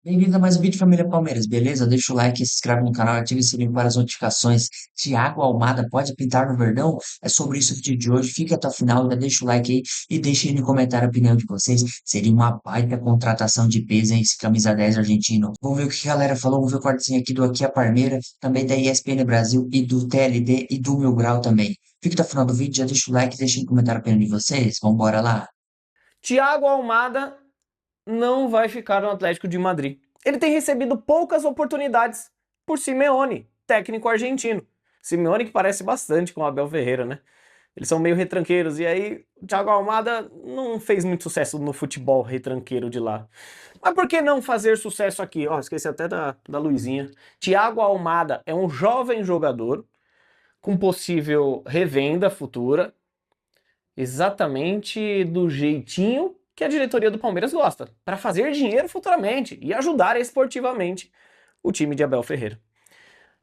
Bem-vindo a mais um vídeo Família Palmeiras, beleza? Deixa o like, se inscreve no canal, ativa o sininho para as notificações. Thiago Almada pode pintar no Verdão? É sobre isso o vídeo de hoje. Fica até o final, já deixa o like aí e deixa aí no comentário a opinião de vocês. Seria uma baita contratação de peso, hein? Esse camisa 10 argentino. Vamos ver o que a galera falou, vamos ver o cortezinho aqui do Aqui a Parmeira, também da ESPN Brasil e do TLD e do Mil Grau também. Fica até o final do vídeo, já deixa o like, deixa aí no comentário a opinião de vocês. Vambora lá. Thiago Almada não vai ficar no Atlético de Madrid. Ele tem recebido poucas oportunidades por Simeone, técnico argentino. Simeone que parece bastante com o Abel Ferreira, né? Eles são meio retranqueiros, e aí o Thiago Almada não fez muito sucesso no futebol retranqueiro de lá. Mas por que não fazer sucesso aqui? Ó, esqueci até da luzinha. Thiago Almada é um jovem jogador com possível revenda futura, exatamente do jeitinho que a diretoria do Palmeiras gosta, para fazer dinheiro futuramente e ajudar esportivamente o time de Abel Ferreira.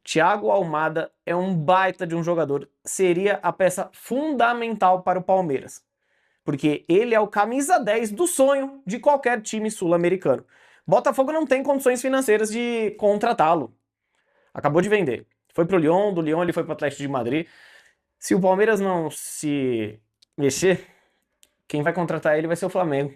Thiago Almada é um baita de um jogador, seria a peça fundamental para o Palmeiras, porque ele é o camisa 10 do sonho de qualquer time sul-americano. Botafogo não tem condições financeiras de contratá-lo. Acabou de vender. Foi pro Lyon, do Lyon ele foi pro Atlético de Madrid. Se o Palmeiras não se mexer, quem vai contratar ele vai ser o Flamengo.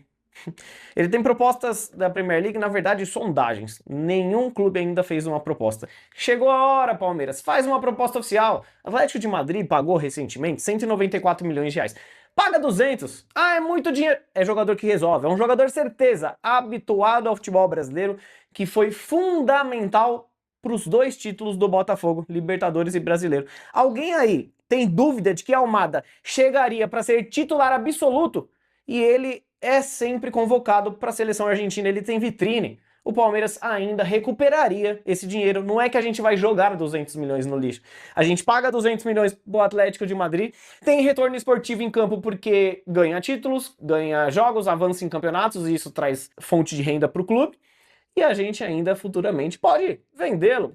Ele tem propostas da Premier League, na verdade, sondagens. Nenhum clube ainda fez uma proposta. Chegou a hora, Palmeiras, faz uma proposta oficial. O Atlético de Madrid pagou recentemente 194 milhões de reais. Paga 200. Ah, é muito dinheiro. É jogador que resolve. É um jogador certeza, habituado ao futebol brasileiro, que foi fundamental para os dois títulos do Botafogo, Libertadores e Brasileiro. Alguém aí tem dúvida de que Almada chegaria para ser titular absoluto? E ele é sempre convocado para a seleção argentina, ele tem vitrine. O Palmeiras ainda recuperaria esse dinheiro. Não é que a gente vai jogar 200 milhões no lixo. A gente paga 200 milhões pro Atlético de Madrid, tem retorno esportivo em campo porque ganha títulos, ganha jogos, avança em campeonatos e isso traz fonte de renda para o clube. E a gente ainda futuramente pode vendê-lo,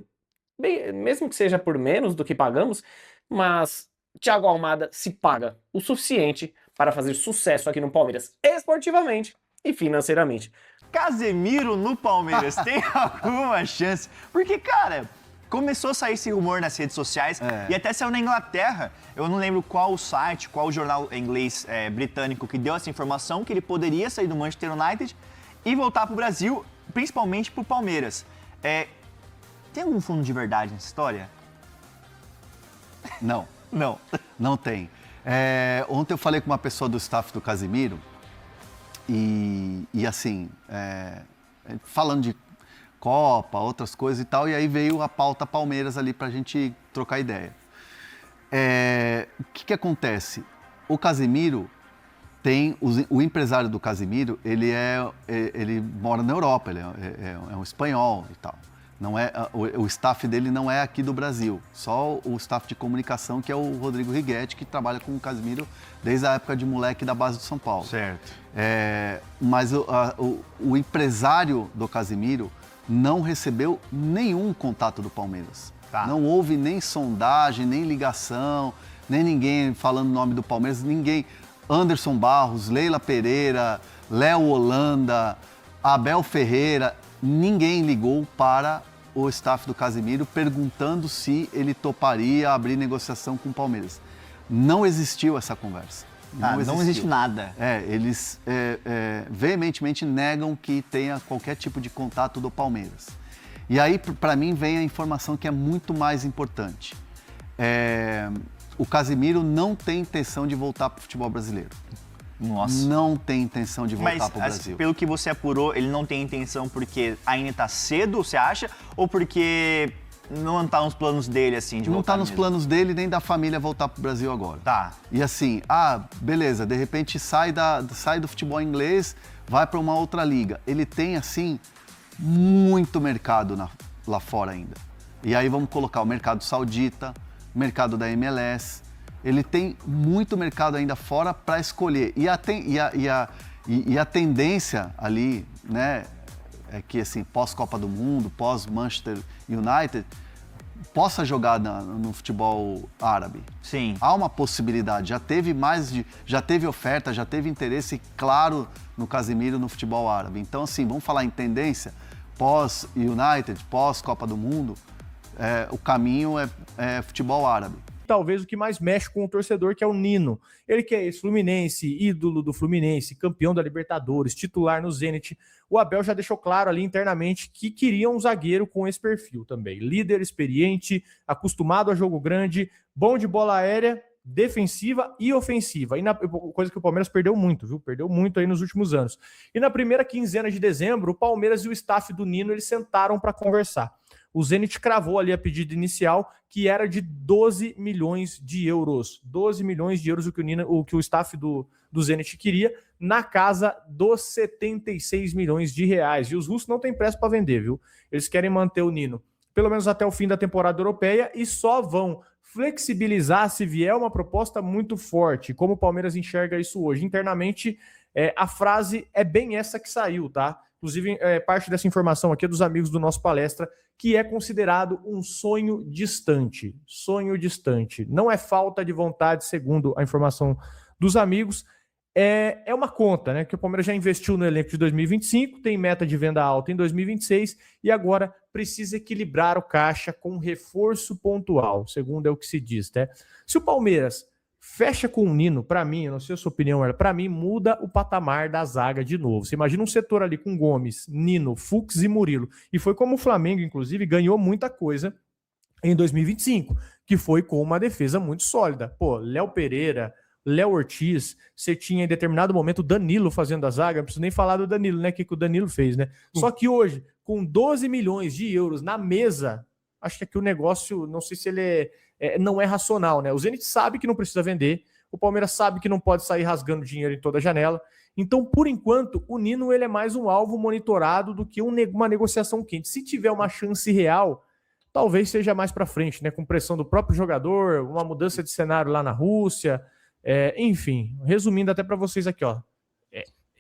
mesmo que seja por menos do que pagamos, mas Thiago Almada se paga o suficiente para fazer sucesso aqui no Palmeiras, esportivamente e financeiramente. Casemiro no Palmeiras tem alguma chance? Porque, cara, começou a sair esse rumor nas redes sociais e até saiu na Inglaterra. Eu não lembro qual o site, qual o jornal inglês britânico que deu essa informação, que ele poderia sair do Manchester United e voltar pro Brasil, principalmente pro Palmeiras. Tem algum fundo de verdade nessa história? Não, Não. não tem. Ontem eu falei com uma pessoa do staff do Casimiro e assim, falando de Copa, outras coisas e tal, e aí veio a pauta Palmeiras ali pra gente trocar ideia. O que acontece? O Casimiro tem, o empresário do Casimiro, ele mora na Europa, ele é um espanhol e tal. Não é, o staff dele não é aqui do Brasil, só o staff de comunicação, que é o Rodrigo Righetti, que trabalha com o Casimiro desde a época de moleque da base do São Paulo. Certo. Mas o empresário do Casimiro não recebeu nenhum contato do Palmeiras. Tá. Não houve nem sondagem, nem ligação, nem ninguém falando o nome do Palmeiras, ninguém. Anderson Barros, Leila Pereira, Léo Holanda, Abel Ferreira, ninguém ligou para o staff do Casimiro perguntando se ele toparia abrir negociação com o Palmeiras. Não existiu essa conversa. Não existiu. existe nada. Eles veementemente negam que tenha qualquer tipo de contato do Palmeiras. E aí, para mim, vem a informação que é muito mais importante. O Casimiro não tem intenção de voltar para o futebol brasileiro. Nossa. Não tem intenção de voltar Mas, para o Brasil. pelo que você apurou, ele não tem intenção porque ainda está cedo, você acha? Ou porque não está nos planos dele, assim, de Não voltar está nos mesmo? planos dele nem da família voltar para o Brasil agora. Tá. E assim, beleza, de repente sai do futebol inglês, vai para uma outra liga. Ele tem, assim, muito mercado lá fora ainda. E aí vamos colocar o mercado saudita, o mercado da MLS. Ele tem muito mercado ainda fora para escolher. E a tendência ali, né, é que assim, pós-Copa do Mundo, pós-Manchester United, possa jogar no futebol árabe. Sim. Há uma possibilidade, já teve oferta, já teve interesse claro no Casimiro no futebol árabe. Então, assim, vamos falar em tendência, pós-United, pós-Copa do Mundo, o caminho é futebol árabe. Talvez o que mais mexe com o torcedor, que é o Nino. Ele que é ex-Fluminense, ídolo do Fluminense, campeão da Libertadores, titular no Zenit. O Abel já deixou claro ali internamente que queria um zagueiro com esse perfil também. Líder, experiente, acostumado a jogo grande, bom de bola aérea, defensiva e ofensiva. Coisa que o Palmeiras perdeu muito, viu? Perdeu muito aí nos últimos anos. E na primeira quinzena de dezembro, o Palmeiras e o staff do Nino, eles sentaram para conversar. O Zenit cravou ali a pedida inicial, que era de 12 milhões de euros. 12 milhões de euros o que o staff do Zenit queria, na casa dos 76 milhões de reais. E os russos não têm pressa para vender, viu? Eles querem manter o Nino pelo menos até o fim da temporada europeia e só vão flexibilizar se vier uma proposta muito forte. Como o Palmeiras enxerga isso hoje? Internamente, a frase é bem essa que saiu, tá? Inclusive, parte dessa informação aqui é dos amigos do nosso palestra, que é considerado um sonho distante. Sonho distante. Não é falta de vontade, segundo a informação dos amigos. É uma conta, né? Que o Palmeiras já investiu no elenco de 2025, tem meta de venda alta em 2026 e agora precisa equilibrar o caixa com um reforço pontual, segundo é o que se diz, né? Se o Palmeiras fecha com o Nino, para mim, eu não sei a sua opinião, para mim muda o patamar da zaga de novo. Você imagina um setor ali com Gomes, Nino, Fux e Murilo. E foi como o Flamengo, inclusive, ganhou muita coisa em 2025, que foi com uma defesa muito sólida. Pô, Léo Pereira, Léo Ortiz, você tinha em determinado momento o Danilo fazendo a zaga, não preciso nem falar do Danilo, né, que o Danilo fez, né? Só que hoje, com 12 milhões de euros na mesa, acho que aqui o negócio, não sei se ele não é racional, né? O Zenit sabe que não precisa vender, o Palmeiras sabe que não pode sair rasgando dinheiro em toda a janela, então, por enquanto, o Nino ele é mais um alvo monitorado do que uma negociação quente. Se tiver uma chance real, talvez seja mais para frente, né? Com pressão do próprio jogador, uma mudança de cenário lá na Rússia, enfim, resumindo até para vocês aqui, ó,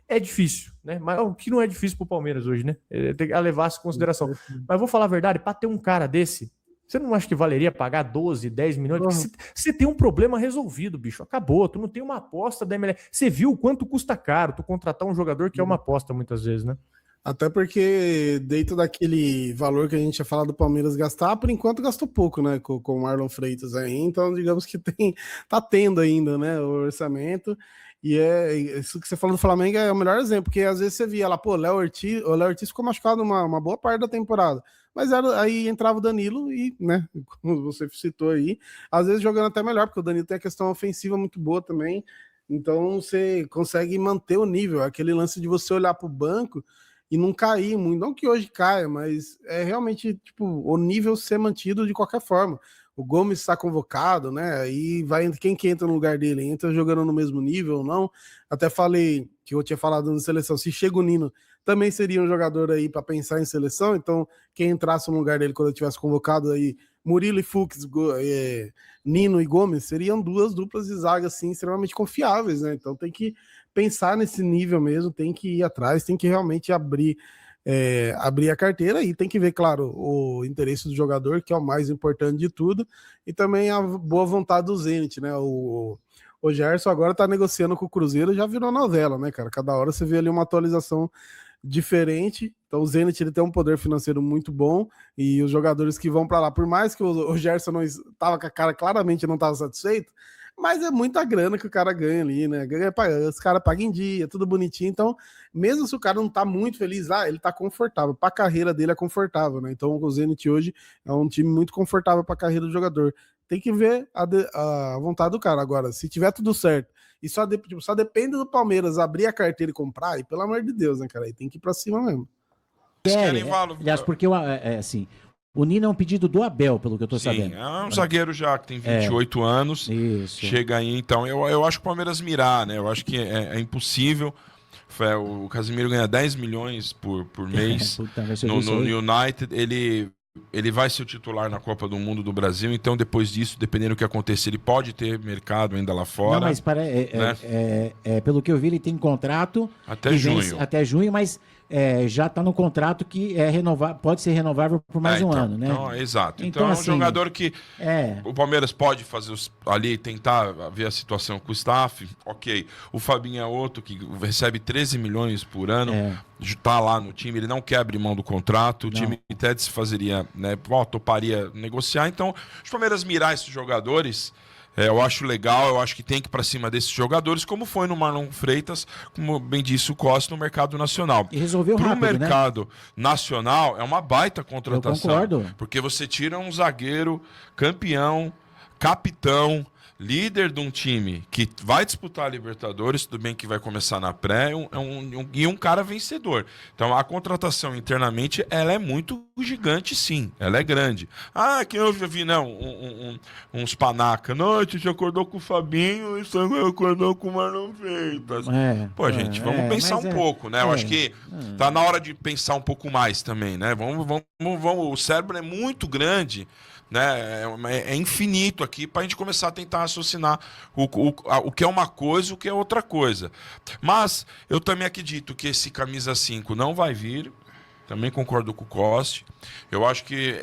é difícil, né? Mas o que não é difícil pro Palmeiras hoje, né? Tem que levar isso em consideração. Mas vou falar a verdade, para ter um cara desse, você não acha que valeria pagar 12, 10 milhões? Porque você tem um problema resolvido, bicho. Acabou, tu não tem uma aposta da MLS. Você viu o quanto custa caro tu contratar um jogador que é uma aposta muitas vezes, né? Até porque dentro daquele valor que a gente tinha falado do Palmeiras gastar, por enquanto gastou pouco, né, com o Marlon Freitas aí, então digamos que tá tendo ainda, né, o orçamento, e isso que você falou do Flamengo é o melhor exemplo, porque às vezes você via lá, pô, o Léo Ortiz ficou machucado uma boa parte da temporada, mas aí entrava o Danilo e, né, como você citou aí, às vezes jogando até melhor, porque o Danilo tem a questão ofensiva muito boa também, então você consegue manter o nível, aquele lance de você olhar pro banco e não cair muito, não que hoje caia, mas é realmente tipo o nível ser mantido de qualquer forma. O Gomes está convocado, né? Aí vai quem que entra no lugar dele, entra jogando no mesmo nível ou não. Até falei que eu tinha falado na seleção, se chega o Nino, também seria um jogador aí para pensar em seleção, então quem entrasse no lugar dele quando eu tivesse convocado aí, Murilo e Fux, Nino e Gomes, seriam duas duplas de zaga assim extremamente confiáveis, né? Então tem que pensar nesse nível mesmo, tem que ir atrás, tem que realmente abrir a carteira e tem que ver, claro, o interesse do jogador, que é o mais importante de tudo, e também a boa vontade do Zenit, né? O Gerson agora tá negociando com o Cruzeiro, já virou novela, né, cara? Cada hora você vê ali uma atualização diferente, então o Zenit ele tem um poder financeiro muito bom, e os jogadores que vão para lá, por mais que o Gerson não estava com a cara, claramente não estava satisfeito, mas é muita grana que o cara ganha ali, né? Os caras pagam em dia, tudo bonitinho. Então, mesmo se o cara não tá muito feliz, ele tá confortável. Pra carreira dele é confortável, né? Então, o Zenit hoje é um time muito confortável pra carreira do jogador. Tem que ver a vontade do cara. Agora, se tiver tudo certo e só depende do Palmeiras abrir a carteira e comprar, e pelo amor de Deus, né, cara? Aí tem que ir pra cima mesmo. Aliás, porque assim... O Nino é um pedido do Abel, pelo que eu tô sabendo. É um zagueiro já que tem 28 anos. Isso. Chega aí, então. Eu acho que o Palmeiras mirar, né? Eu acho que é impossível. O Casemiro ganha 10 milhões por mês no United. Ele vai ser o titular na Copa do Mundo do Brasil, então depois disso, dependendo do que acontecer, ele pode ter mercado ainda lá fora. Não, mas pelo que eu vi, ele tem contrato até junho. Até junho, mas já está no contrato que pode ser renovável por mais um ano, né? Então, exato. Então, Então é um assim, jogador que o Palmeiras pode fazer ali, tentar ver a situação com o staff, ok. O Fabinho é outro que recebe 13 milhões por ano, está lá no time, ele não quer abrir mão do contrato, o time até se fazeria, né, toparia negociar. Então, os Palmeiras mirar esses jogadores... eu acho legal, eu acho que tem que ir para cima desses jogadores, como foi no Marlon Freitas, como bem disse o Costa, no mercado nacional. E resolveu rápido, Pro mercado nacional, é uma baita contratação. Eu concordo. Porque você tira um zagueiro campeão, capitão, líder de um time que vai disputar a Libertadores, tudo bem que vai começar na pré, e um cara vencedor. Então a contratação internamente, ela é muito gigante, sim. Ela é grande. Que eu já vi, não, uns panaca. Não, a gente acordou com o Fabinho e acordou com o Marlon Freitas. Pô, gente, vamos pensar um pouco, né? Eu acho que tá na hora de pensar um pouco mais também, né? Vamos, o cérebro é muito grande, né? É infinito aqui para a gente começar a tentar raciocinar o que é uma coisa, o que é outra coisa. Mas eu também acredito que esse camisa 5 não vai vir. Também concordo com o Costa. Eu acho que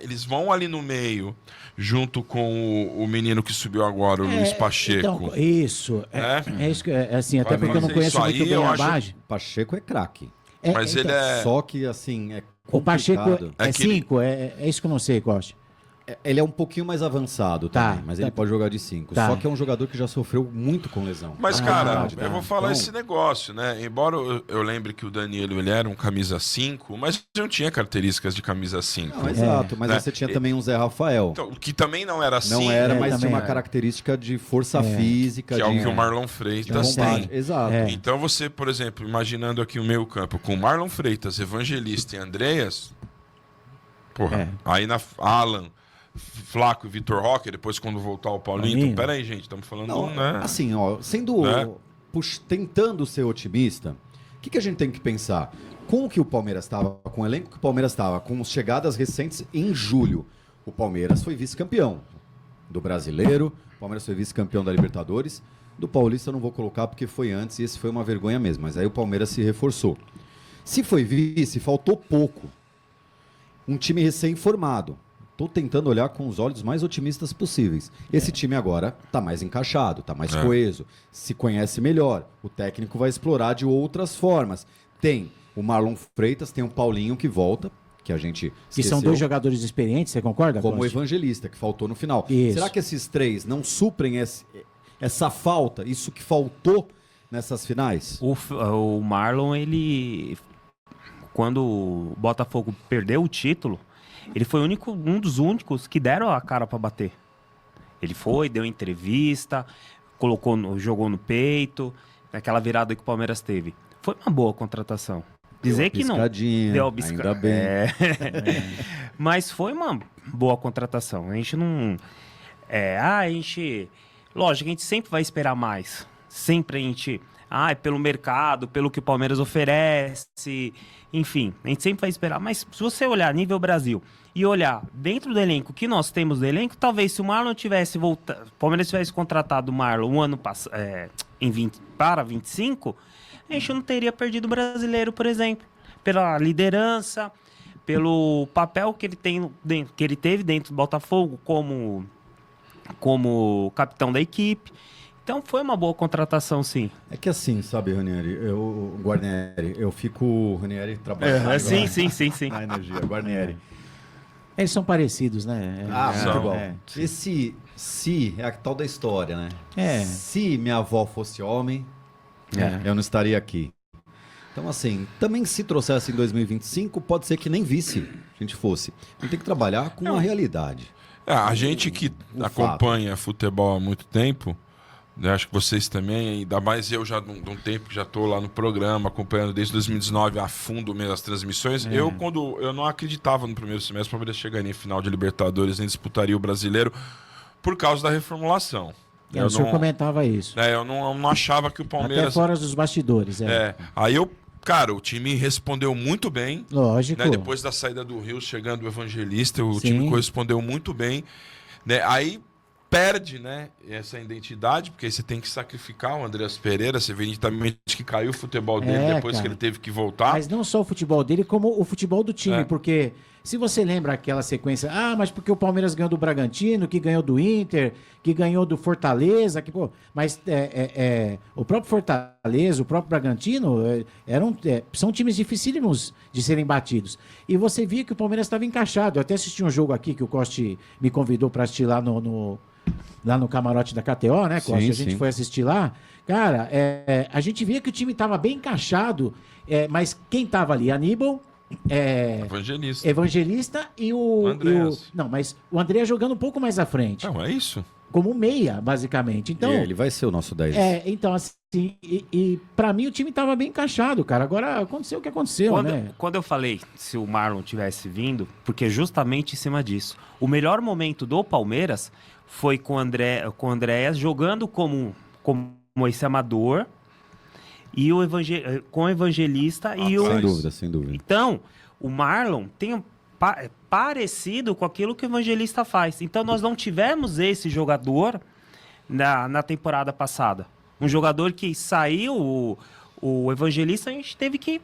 eles vão ali no meio, junto com o menino que subiu agora, o Luiz Pacheco. Então, isso. É isso que assim, até porque eu não conheço muito bem a base. Pacheco é craque. Mas ele é. Só que assim, é complicado. O Pacheco é 5? É isso que eu não sei, Costa. Ele é um pouquinho mais avançado também, mas ele pode jogar de 5. Tá. Só que é um jogador que já sofreu muito com lesão. Mas, cara, eu vou falar esse negócio, né? Embora eu lembre que o Danilo ele era um camisa 5, mas não tinha características de camisa 5. Não, exato, mas você tinha também um Zé Rafael. Então, que também não era assim. Não era, mas tinha uma característica de força física. Que é o que o Marlon Freitas tem. Exato. Então você, por exemplo, imaginando aqui o meio campo com Marlon Freitas, Evangelista e Andreas, aí na Alan, Flaco e Vitor Roque, depois quando voltar o Paulinho. Então, peraí, gente, estamos falando, né? Assim, sendo tentando ser otimista, o que a gente tem que pensar? Com o que o Palmeiras estava, com o elenco que o Palmeiras estava, com as chegadas recentes em julho, o Palmeiras foi vice-campeão do Brasileiro, o Palmeiras foi vice-campeão da Libertadores, do Paulista eu não vou colocar porque foi antes e esse foi uma vergonha mesmo, mas aí o Palmeiras se reforçou. Se foi vice, faltou pouco. Um time recém-formado. Estou tentando olhar com os olhos mais otimistas possíveis. Esse time agora está mais encaixado, está mais coeso, se conhece melhor. O técnico vai explorar de outras formas. Tem o Marlon Freitas, tem o Paulinho que volta, que a gente esqueceu. Que são 2 jogadores experientes, você concorda? Como o Evangelista, que faltou no final. Isso. Será que esses 3 não suprem essa falta, isso que faltou nessas finais? O Marlon, ele... Quando o Botafogo perdeu o título, ele foi um dos únicos que deram a cara para bater. Ele foi, deu entrevista, jogou no peito, naquela virada que o Palmeiras teve. Foi uma boa contratação. Dizer que não. Deu ainda bem. Mas foi uma boa contratação. A gente não... Lógico, a gente sempre vai esperar mais. Sempre a gente... pelo mercado, pelo que o Palmeiras oferece, enfim, a gente sempre vai esperar. Mas se você olhar nível Brasil e olhar dentro do elenco que nós temos do elenco, talvez se o Marlon tivesse voltado, o Palmeiras tivesse contratado o Marlon um ano passado, para 25, a gente não teria perdido o Brasileiro, por exemplo, pela liderança, pelo papel que ele teve dentro do Botafogo como capitão da equipe. Então foi uma boa contratação, sim. É que assim, sabe, Ranieri, Guarnieri, eu fico... Ranieri trabalha... Sim. Na energia, Guarnieri. Eles são parecidos, né? Muito bom. Esse se é a tal da história, né? Se minha avó fosse homem, eu não estaria aqui. Então, assim, também se trouxesse em 2025, pode ser que nem vice a gente fosse. A gente tem que trabalhar com a realidade. A gente que acompanha futebol há muito tempo... Acho que vocês também, ainda mais eu já de um tempo que já estou lá no programa, acompanhando desde 2019 a fundo mesmo as transmissões. Eu não acreditava no primeiro semestre que o Palmeiras chegaria em final de Libertadores, nem disputaria o Brasileiro, por causa da reformulação. O senhor comentava isso. Eu não achava que o Palmeiras... Até fora dos bastidores. Aí o time respondeu muito bem. Lógico. Depois da saída do Rio, chegando o Evangelista, o time correspondeu muito bem. Aí... perde, né, essa identidade, porque aí você tem que sacrificar o Andreas Pereira, você vê nitidamente que caiu o futebol dele depois que ele teve que voltar. Mas não só o futebol dele, como o futebol do time, porque se você lembra aquela sequência, mas porque o Palmeiras ganhou do Bragantino, que ganhou do Inter, que ganhou do Fortaleza, mas o próprio Fortaleza, o próprio Bragantino, são times dificílimos de serem batidos. E você via que o Palmeiras estava encaixado. Eu até assisti um jogo aqui que o Costi me convidou para assistir lá no camarote da KTO, né, Costa? A gente foi assistir lá. Cara, a gente via que o time estava bem encaixado, mas quem estava ali? Aníbal, Evangelista e o Andreas. Não, mas o André jogando um pouco mais à frente. Não, é isso. Como meia, basicamente. Então, ele vai ser o nosso 10. Então, assim, e para mim o time estava bem encaixado, cara. Agora aconteceu o que aconteceu, né? Quando eu falei se o Marlon tivesse vindo, porque justamente em cima disso, o melhor momento do Palmeiras foi com o Andréas jogando como esse amador e com o Evangelista e o... Sem dúvida. Então, o Marlon tem parecido com aquilo que o Evangelista faz. Então, nós não tivemos esse jogador na temporada passada. Um jogador que saiu, o Evangelista, a gente teve que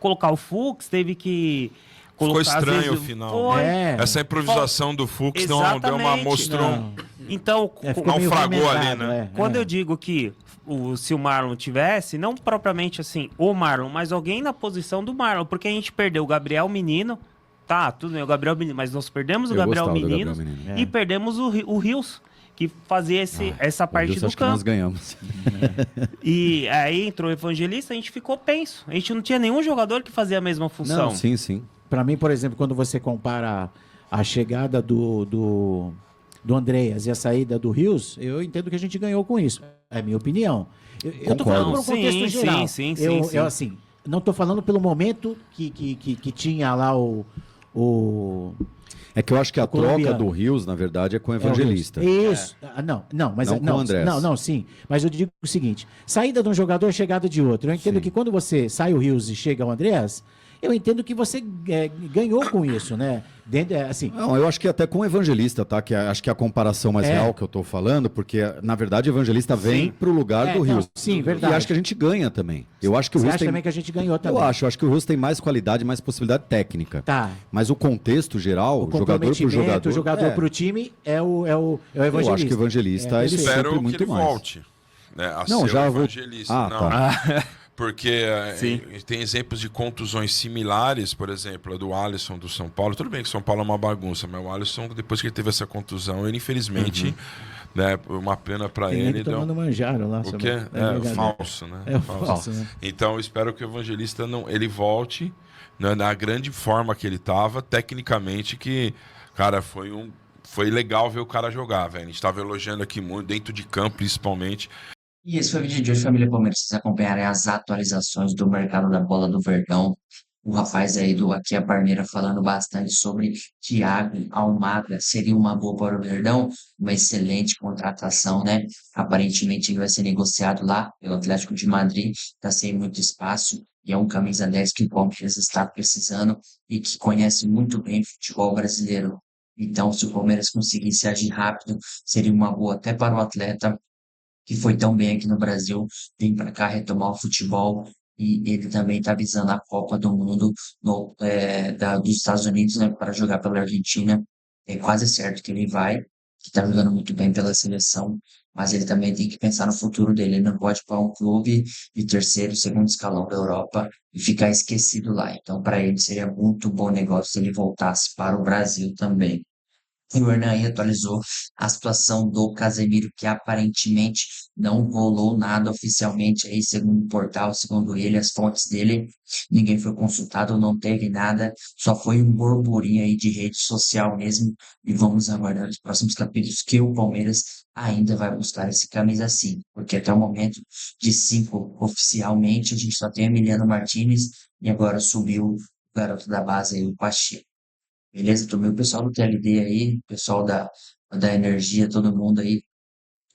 colocar o Fux, teve que... Ficou estranho o final. Essa improvisação do Fux mostrou... Então, naufragou ali, né? Quando eu digo que se o Marlon tivesse, não propriamente assim, o Marlon, mas alguém na posição do Marlon, porque a gente perdeu o Gabriel Menino, tudo bem, o Gabriel Menino, mas nós perdemos o Gabriel Menino e perdemos o Rios, que fazia essa parte do campo. Nós ganhamos. E aí entrou o Evangelista, a gente ficou tenso. A gente não tinha nenhum jogador que fazia a mesma função. Não, sim. Para mim, por exemplo, quando você compara a chegada do Andreas e a saída do Rios, eu entendo que a gente ganhou com isso. É a minha opinião. Eu tô falando no contexto geral. Sim. Eu, assim, não tô falando pelo momento que tinha lá o É que eu acho que a troca do Rios, na verdade, é com o Evangelista. Isso. Não, mas não com o Andrés. Não, sim. Mas eu digo o seguinte: saída de um jogador, chegada de outro. Eu entendo que quando você sai o Rios e chega o Andrés, eu entendo que você ganhou com isso, né? Assim... Não, eu acho que até com o Evangelista, tá? Que acho que é a comparação mais real que eu tô falando, porque, na verdade, o Evangelista vem pro lugar do Rios. Sim, verdade. E acho que a gente ganha também. Eu acho que o Rios acha também que a gente ganhou também? Eu acho que o Rios tem mais qualidade, mais possibilidade técnica. Tá. Mas o contexto geral, jogador pro jogador... O jogador pro time é o Evangelista. Eu acho que o Evangelista é sempre muito mais. Volte. Não, já vou... Evangelista. Tá. Porque tem exemplos de contusões similares, por exemplo, a do Alisson do São Paulo. Tudo bem que o São Paulo é uma bagunça, mas o Alisson, depois que ele teve essa contusão, ele infelizmente, uma pena para ele. Tomando manjaro lá. O quê? Falso, né? Falso, né? Então, eu espero que o Evangelista ele volte na grande forma que ele estava, tecnicamente, que, cara, foi legal ver o cara jogar, velho. A gente estava elogiando aqui muito, dentro de campo, principalmente. E esse foi o vídeo de hoje, família Palmeiras. Vocês acompanharem as atualizações do mercado da bola do Verdão. O rapaz aí do Aqui a Parmeira falando bastante sobre Thiago Almada. Seria uma boa para o Verdão, uma excelente contratação, né? Aparentemente ele vai ser negociado lá pelo Atlético de Madrid, está sem muito espaço. E é um camisa 10 que o Palmeiras está precisando e que conhece muito bem o futebol brasileiro. Então, se o Palmeiras conseguisse agir rápido, seria uma boa até para o atleta que foi tão bem aqui no Brasil, vem para cá retomar o futebol, e ele também está visando a Copa do Mundo dos Estados Unidos, né, para jogar pela Argentina. É quase certo que ele vai, que está jogando muito bem pela seleção, mas ele também tem que pensar no futuro dele. Ele não pode ir para um clube de terceiro, segundo escalão da Europa e ficar esquecido lá. Então, para ele seria muito bom negócio se ele voltasse para o Brasil também. E o Hernan aí atualizou a situação do Casemiro, que aparentemente não rolou nada oficialmente aí, segundo o portal, segundo ele, as fontes dele. Ninguém foi consultado, não teve nada, só foi um burburinho aí de rede social mesmo. E vamos aguardar os próximos capítulos que o Palmeiras ainda vai buscar esse camisa 5, porque até o momento de 5 oficialmente a gente só tem Emiliano Martinez e agora subiu o garoto da base aí, o Pacheco. Beleza? Também o pessoal do TLD aí, o pessoal da Energia, todo mundo aí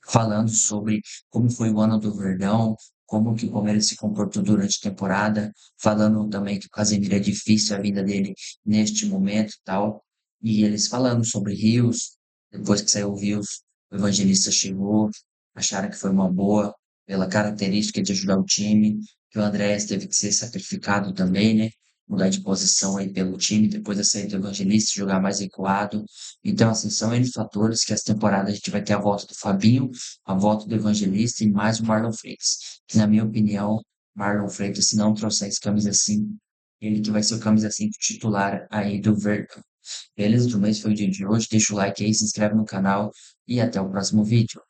falando sobre como foi o ano do Verdão, como que o Palmeiras se comportou durante a temporada, falando também que o Casemiro é difícil a vida dele neste momento e tal. E eles falando sobre Rios, depois que saiu o Rios, o Evangelista chegou, acharam que foi uma boa, pela característica de ajudar o time, que o Andréas teve que ser sacrificado também, né? Mudar de posição aí pelo time, depois da saída do Evangelista, jogar mais recuado. Então, assim, são N fatores que essa temporada a gente vai ter a volta do Fabinho, a volta do Evangelista e mais o Marlon Freitas. Que, na minha opinião, Marlon Freitas, se não trouxer esse camisa 5, ele que vai ser o camisa 5 titular aí do Verdão. Beleza? Do mês foi o dia de hoje. Deixa o like aí, se inscreve no canal e até o próximo vídeo.